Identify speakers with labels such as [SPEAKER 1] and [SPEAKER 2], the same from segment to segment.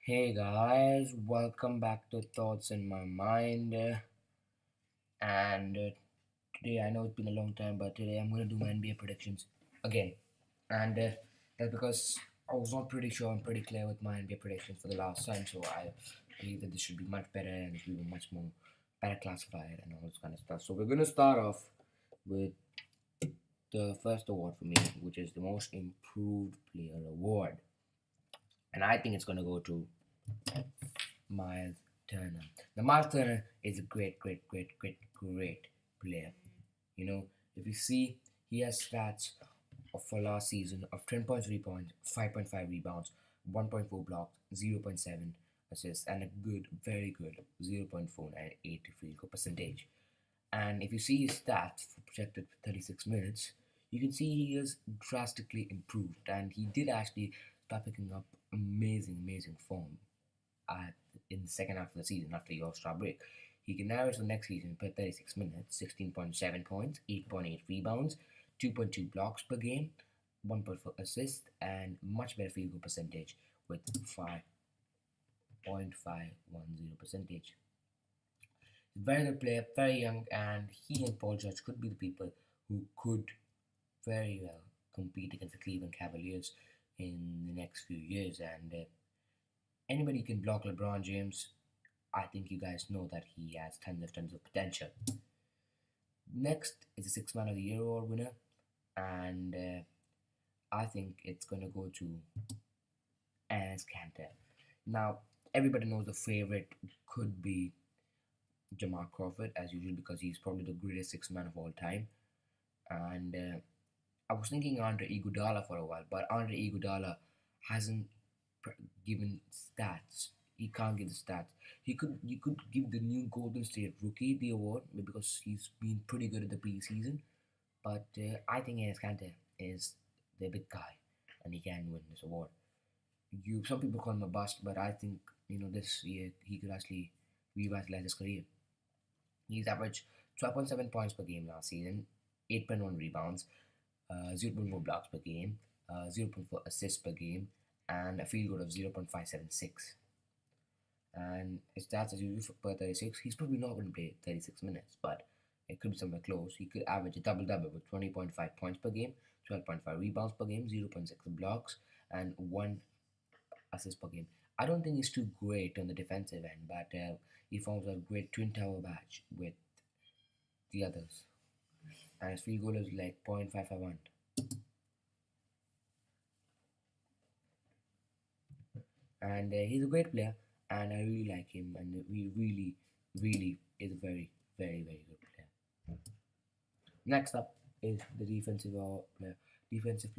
[SPEAKER 1] Hey guys, welcome back to Thoughts in My Mind. And Today, I know it's been a long time, but today I'm going to do my NBA predictions again. And That's because I was not pretty sure I'm pretty clear with my NBA predictions for the last time, so I believe that this should be much better and it will be much more better classified and all this kind of stuff. So, we're going to start off with the first award for me, which is the Most Improved Player Award. And I think it's going to go to Miles Turner. Now, Miles Turner is a great player. You know, if you see, he has stats for last season of 10.3 points, 5.5 rebounds, 1.4 blocks, 0.7 assists, and a good, very good 0.498 field goal percentage. And if you see his stats for projected for 36 minutes, you can see he has drastically improved, and he did actually start picking up amazing form at, in the second half of the season after the All-Star break. He can average the next season per 36 minutes, 16.7 points, 8.8 rebounds, 2.2 blocks per game, 1.4 assists, and much better field goal percentage with 5.510 percentage. Very good player, very young, and he and Paul George could be the people who could very well compete against the Cleveland Cavaliers in the next few years. And Anybody can block LeBron James. I think you guys know that he has tons of potential. Next is the Six Man of the Year award winner, and I think it's gonna go to Enes Kanter. Now, everybody knows the favorite could be Jamal Crawford as usual because he's probably the greatest six man of all time. And I was thinking Andre Iguodala for a while, but Andre Iguodala hasn't given stats. He can't give the stats. You could give the new Golden State rookie the award because he's been pretty good at the preseason. But I think Enes Kanter is the big guy, and he can win this award. Some people call him a bust, but I think this year he could actually revitalize his career. He's averaged 12.7 points per game last season, 8.1 rebounds, 0.4 blocks per game, 0.4 assists per game, and a field goal of 0.576. And his stats as usual per 36. He's probably not going to play 36 minutes, but it could be somewhere close. He could average a double double with 20.5 points per game, 12.5 rebounds per game, 0.6 blocks, and 1 assist per game. I don't think he's too great on the defensive end, but he forms a great twin tower match with the others. And his field goal is like 0.551. And he's a great player, and I really like him, and he really is a very good player. Next up is the defensive player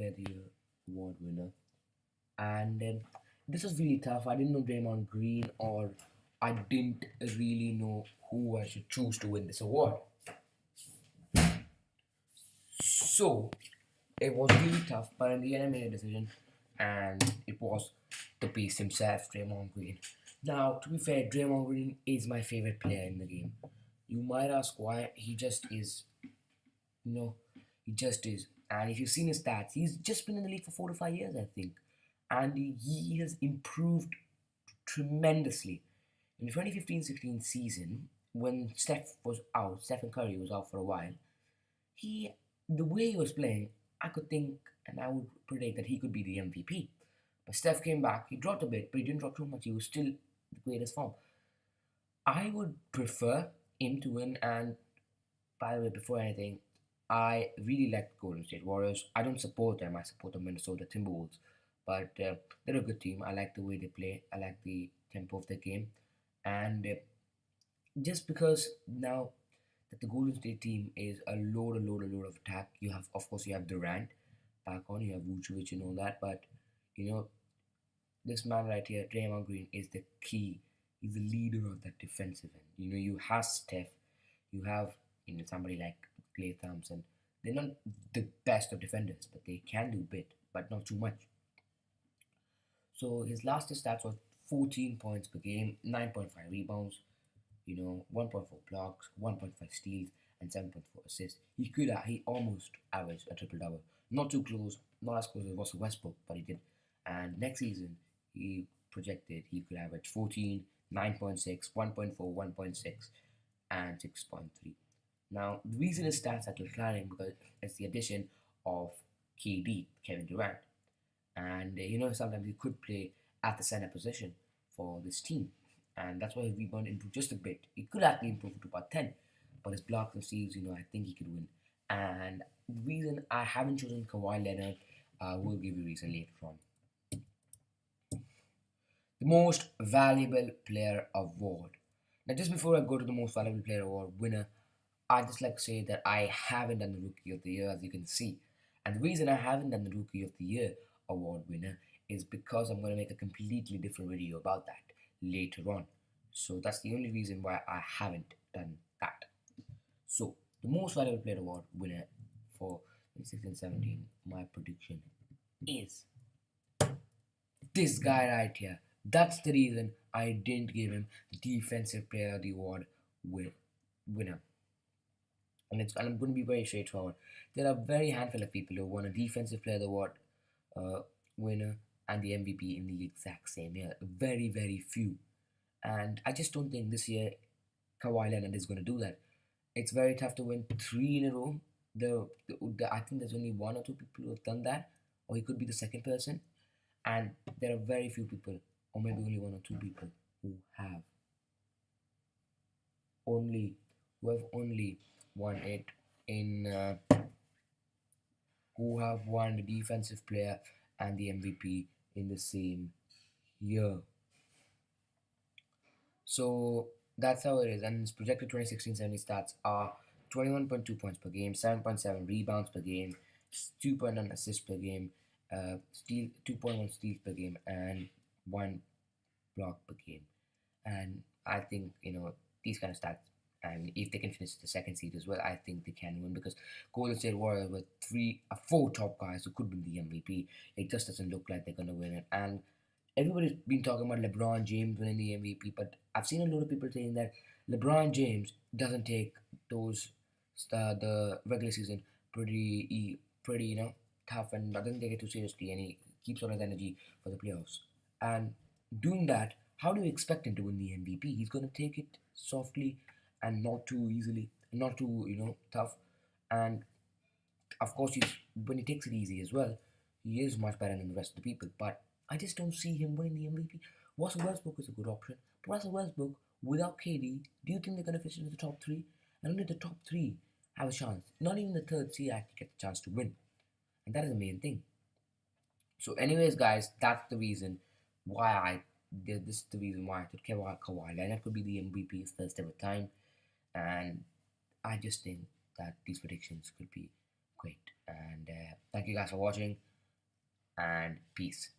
[SPEAKER 1] of the year award winner, and this was really tough. I didn't know Draymond Green, or I didn't really know who I should choose to win this award. So it was really tough, but in the end, I made a decision, and it was the beast himself, Draymond Green. Now, to be fair, Draymond Green is my favorite player in the game. You might ask why. He just is. You know, he just is. And if you've seen his stats, he's just been in the league for 4 to 5 years, I think, and he has improved tremendously. In the 2015-16 season, when Stephen Curry was out for a while, he the way he was playing, I could think and I would predict that he could be the MVP. But Steph came back, he dropped a bit, but he didn't drop too much. He was still the greatest form. I would prefer him to win, and by the way, before anything, I really like the Golden State Warriors. I don't support them, I support the Minnesota Timberwolves. But they're a good team. I like the way they play, I like the tempo of the game. And just because now that the Golden State team is a load of attack. Of course, you have Durant back on, you have Vucevic and all that, but you know, this man right here, Draymond Green, is the key. He's the leader of that defensive end. You have Steph, you have somebody like Klay Thompson. They're not the best of defenders, but they can do a bit, but not too much. So his last stats was 14 points per game, 9.5 rebounds, 1.4 blocks, 1.5 steals, and 7.4 assists. He almost averaged a triple double. Not too close, not as close as Russell Westbrook, but he did. And next season, he projected he could average 14, 9.6, 1.4, 1.6, and 6.3. Now, the reason his stats are declining because it's the addition of KD, Kevin Durant. And sometimes he could play at the center position for this team. And that's why he rebounded into just a bit. He could actually improve to about 10. But his blocks and steals, I think he could win. And the reason I haven't chosen Kawhi Leonard, I will give you a reason later on. The most valuable player award. Now, just before I go to the most valuable player award winner, I'd just like to say that I haven't done the Rookie of the Year, as you can see. And the reason I haven't done the Rookie of the Year award winner is because I'm going to make a completely different video about that later on. So that's the only reason why I haven't done that. So, the most valuable player award winner for 2016-17, my prediction is this guy right here. That's the reason I didn't give him the Defensive Player of the Award winner. And I'm going to be very straightforward. There are very handful of people who won a Defensive Player of the Award winner and the MVP in the exact same year. Very, very few. And I just don't think this year Kawhi Leonard is going to do that. It's very tough to win 3 in a row. I think there's only 1 or 2 people who have done that, or he could be the second person. And there are very few people, or maybe only 1 or 2 people, who have only won it in who have won the Defensive Player and the MVP in the same year. So that's how it is. And his projected 2016-17 stats are 21.2 points per game, 7.7 rebounds per game, 2.9 assists per game, 2.1 steals per game, and 1 block per game. And I think, these kind of stats, and if they can finish the second seed as well, I think they can win, because Golden State Warriors with 4 top guys who could win the MVP. It just doesn't look like they're going to win it. And everybody's been talking about LeBron James winning the MVP, but I've seen a lot of people saying that LeBron James doesn't take the regular season pretty tough, and doesn't take it too seriously, and he keeps all his energy for the playoffs. And doing that, how do you expect him to win the MVP? He's going to take it softly and not too easily, not too tough. And of course, when he takes it easy as well, he is much better than the rest of the people. But I just don't see him winning the MVP. Russell Westbrook is a good option. But Russell Westbrook, without KD, do you think they're going to finish in the top 3? And only the top 3 have a chance. Not even the third seed actually get the chance to win. And that is the main thing. So anyways, guys, that's the reason why this is the reason why I thought Kawhi Leonard could be the MVP first ever time. And I just think that these predictions could be great. And thank you guys for watching, and peace.